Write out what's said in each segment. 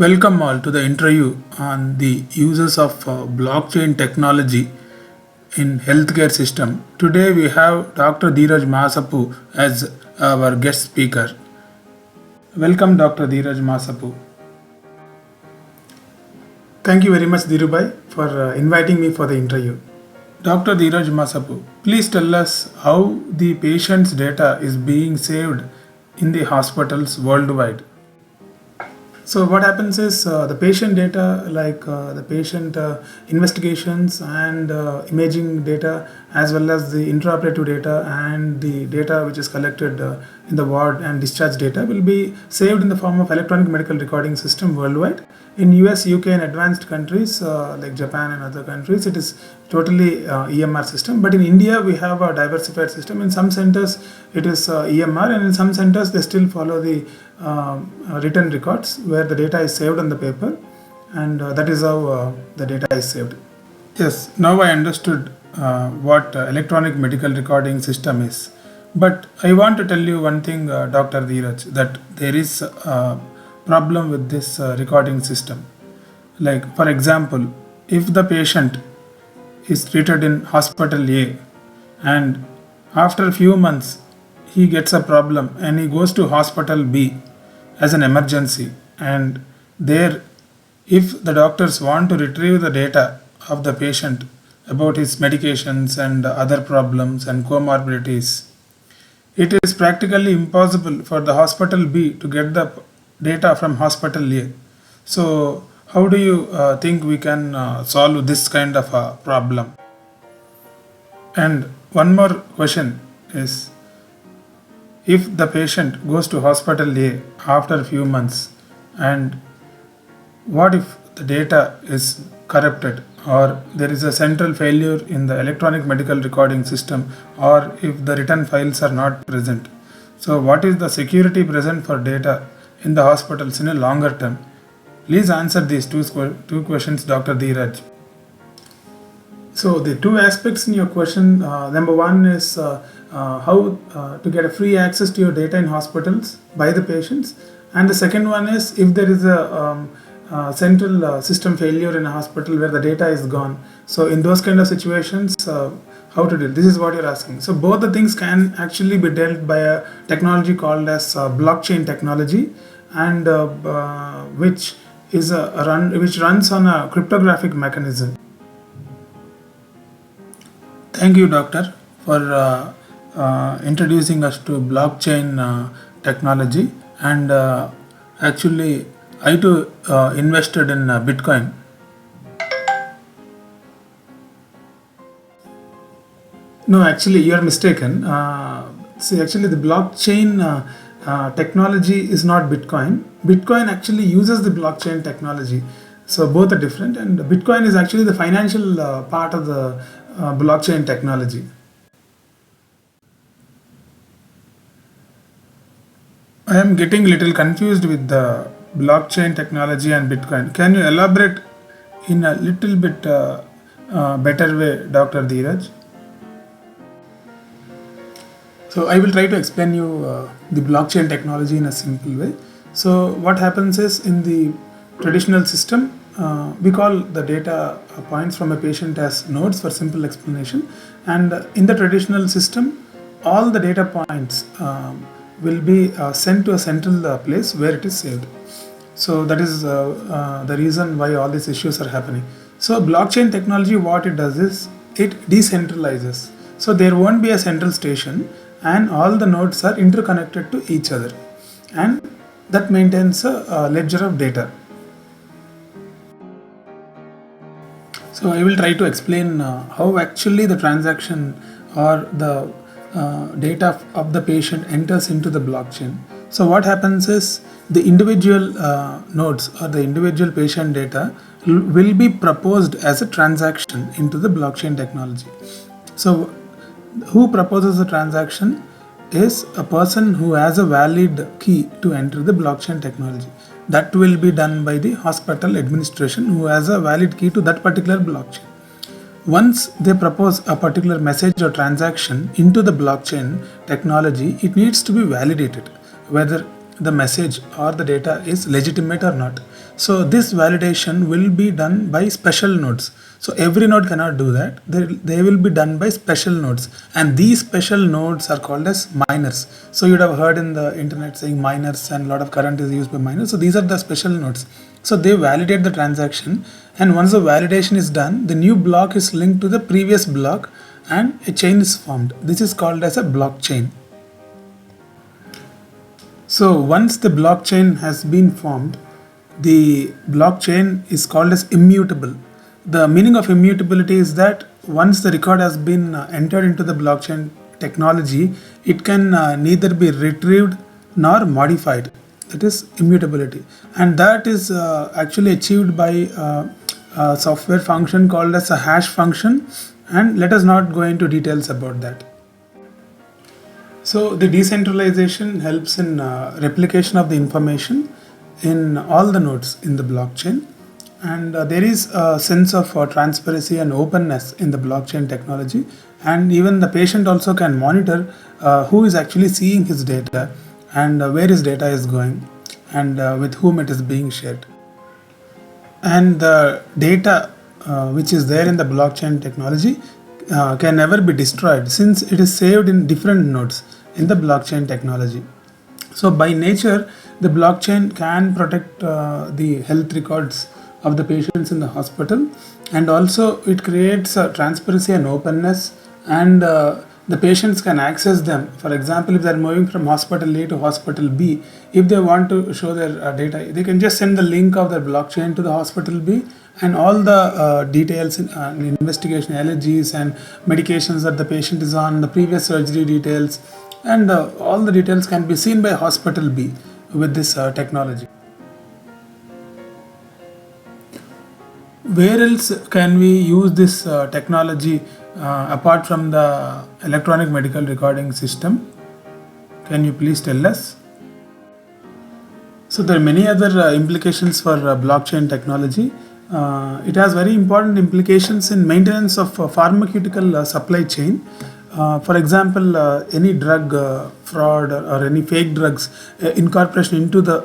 Welcome all to the interview on the uses of blockchain technology in healthcare system. Today we have Dr. Dheeraj Masapu as our guest speaker. Welcome Dr. Dheeraj Masapu. Thank you very much Dhirubhai for inviting me for the interview. Dr. Dheeraj Masapu, please tell us how the patient's data is being saved in the hospitals worldwide. So what happens is the patient data, like the patient investigations and imaging data, as well as the intraoperative data and the data which is collected in the ward and discharge data, will be saved in the form of electronic medical recording system worldwide. In US, UK, and advanced countries like Japan and other countries, it is totally EMR system. But in India, we have a diversified system. In some centers, it is EMR, and in some centers, they still follow the written records where the data is saved on the paper, and that is how the data is saved. Yes, now I understood what electronic medical recording system is. But I want to tell you one thing, Dr. Dheeraj, that there is a problem with this recording system. Like, for example, if the patient is treated in hospital A and after a few months he gets a problem and he goes to hospital B as an emergency, and there, if the doctors want to retrieve the data of the patient about his medications and other problems and comorbidities, it is practically impossible for the hospital B to get the data from hospital A. So how do you think we can solve this kind of a problem? And one more question is, if the patient goes to hospital A after a few months, and what if the data is corrupted, or there is a central failure in the electronic medical recording system, or if the written files are not present? So what is the security present for data in the hospitals in a longer term? Please answer these two questions, Dr. Dheeraj. So the two aspects in your question, number one is how to get a free access to your data in hospitals by the patients, and the second one is if there is a central system failure in a hospital where the data is gone. So in those kind of situations, how to deal? This is what you're asking. So both the things can actually be dealt by a technology called as blockchain technology, and which runs on a cryptographic mechanism. Thank you, doctor, for introducing us to blockchain technology. And actually, I too invested in Bitcoin. No, actually, you are mistaken. See, actually, the blockchain technology is not Bitcoin. Bitcoin actually uses the blockchain technology. So both are different, and Bitcoin is actually the financial part of the blockchain technology. I am getting little confused with the blockchain technology and Bitcoin. Can you elaborate in a little bit better way, Dr. Dheeraj? So I will try to explain you the blockchain technology in a simple way. So what happens is, in the traditional system, we call the data points from a patient as nodes for simple explanation, and in the traditional system, all the data points will be sent to a central place where it is saved. So that is the reason why all these issues are happening. So blockchain technology, what it does is it decentralizes. So there won't be a central station, and all the nodes are interconnected to each other, and that maintains a ledger of data. So I will try to explain how actually the transaction or the data of the patient enters into the blockchain. So what happens is, the individual nodes or the individual patient data will be proposed as a transaction into the blockchain technology. So who proposes the transaction is a person who has a valid key to enter the blockchain technology. That will be done by the hospital administration, who has a valid key to that particular blockchain. Once they propose a particular message or transaction into the blockchain technology, it needs to be validated whether the message or the data is legitimate or not. So this validation will be done by special nodes. So every node cannot do that. They will be done by special nodes, and these special nodes are called as miners. So you'd have heard in the internet saying miners, and a lot of current is used by miners. So these are the special nodes. So they validate the transaction, and once the validation is done, the new block is linked to the previous block and a chain is formed. This is called as a blockchain. So once the blockchain has been formed, the blockchain is called as immutable. The meaning of immutability is that once the record has been entered into the blockchain technology, it can neither be retrieved nor modified. That is immutability, and that is actually achieved by a software function called as a hash function, and let us not go into details about that. So the decentralization helps in replication of the information in all the nodes in the blockchain, and there is a sense of transparency and openness in the blockchain technology, and even the patient also can monitor who is actually seeing his data and where his data is going and with whom it is being shared. And the data which is there in the blockchain technology can never be destroyed, since it is saved in different nodes in the blockchain technology. So by nature, the blockchain can protect the health records of the patients in the hospital, and also it creates transparency and openness, and the patients can access them. For example, if they are moving from hospital A to hospital B, if they want to show their data, they can just send the link of their blockchain to the hospital B, and all the details in investigation, allergies and medications that the patient is on, the previous surgery details, and all the details can be seen by hospital B with this technology. Where else can we use this technology apart from the electronic medical recording system? Can you please tell us? So there are many other implications for blockchain technology. It has very important implications in maintenance of pharmaceutical supply chain. For example, any drug fraud or any fake drugs incorporation into the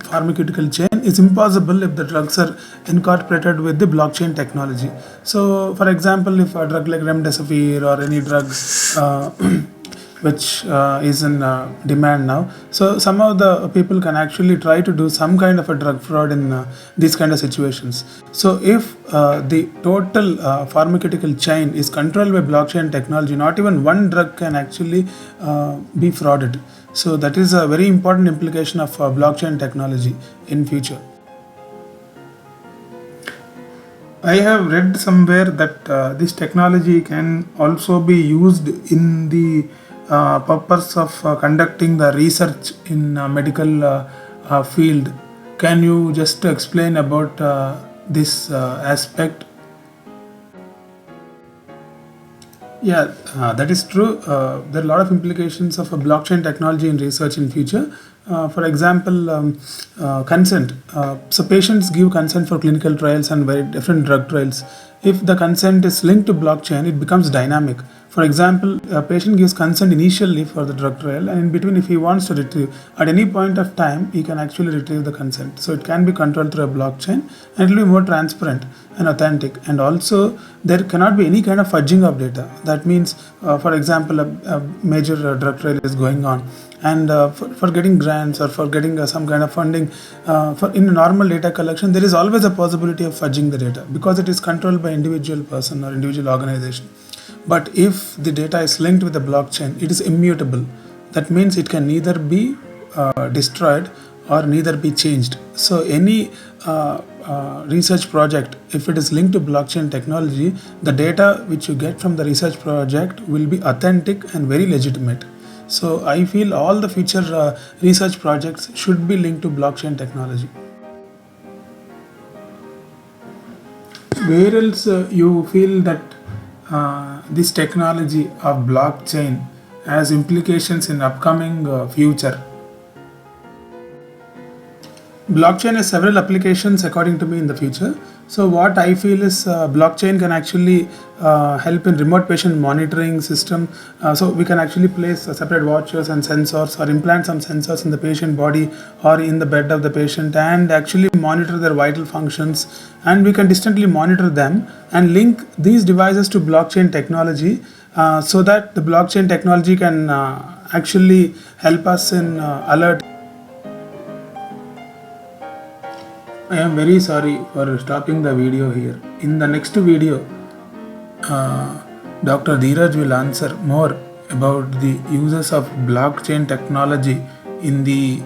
pharmaceutical chain is impossible if the drugs are incorporated with the blockchain technology. So, for example, if a drug like remdesivir or any drug which is in demand now, so some of the people can actually try to do some kind of a drug fraud in these kind of situations. So if the total pharmaceutical chain is controlled by blockchain technology, not even one drug can actually be frauded. So that is a very important implication of blockchain technology in future. I have read somewhere that this technology can also be used in the purpose of conducting the research in medical field. Can you just explain about this aspect? Yeah, that is true. There are a lot of implications of a blockchain technology in research in future. For example, consent. So patients give consent for clinical trials and very different drug trials. If the consent is linked to blockchain, it becomes dynamic. For example, a patient gives consent initially for the drug trial, and in between, if he wants to retrieve, at any point of time, he can actually retrieve the consent. So it can be controlled through a blockchain, and it will be more transparent and authentic. And also, there cannot be any kind of fudging of data. That means, for example, a major drug trial is going on, and for getting grants or for getting some kind of funding, for in normal data collection, there is always a possibility of fudging the data because it is controlled by individual person or individual organization. But if the data is linked with the blockchain, it is immutable. That means it can neither be destroyed or neither be changed. So any research project, if it is linked to blockchain technology, the data which you get from the research project will be authentic and very legitimate. So I feel all the future research projects should be linked to blockchain technology. Where else you feel that this technology of blockchain has implications in upcoming future? Blockchain has several applications according to me in the future. So what I feel is blockchain can actually help in remote patient monitoring system. So we can actually place separate watches and sensors or implant some sensors in the patient body or in the bed of the patient and actually monitor their vital functions, and we can distantly monitor them and link these devices to blockchain technology, so that the blockchain technology can actually help us in alert. I am very sorry for stopping the video here. In the next video, Dr. Dheeraj will answer more about the uses of blockchain technology in the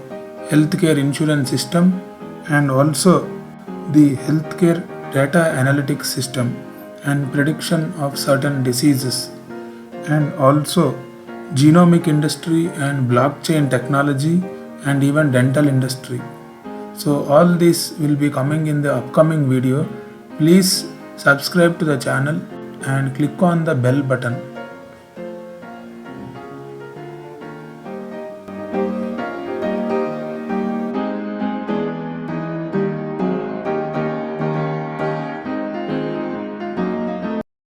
healthcare insurance system and also the healthcare data analytics system and prediction of certain diseases, and also genomic industry and blockchain technology and even dental industry. So all this will be coming in the upcoming video. Please subscribe to the channel and click on the bell button.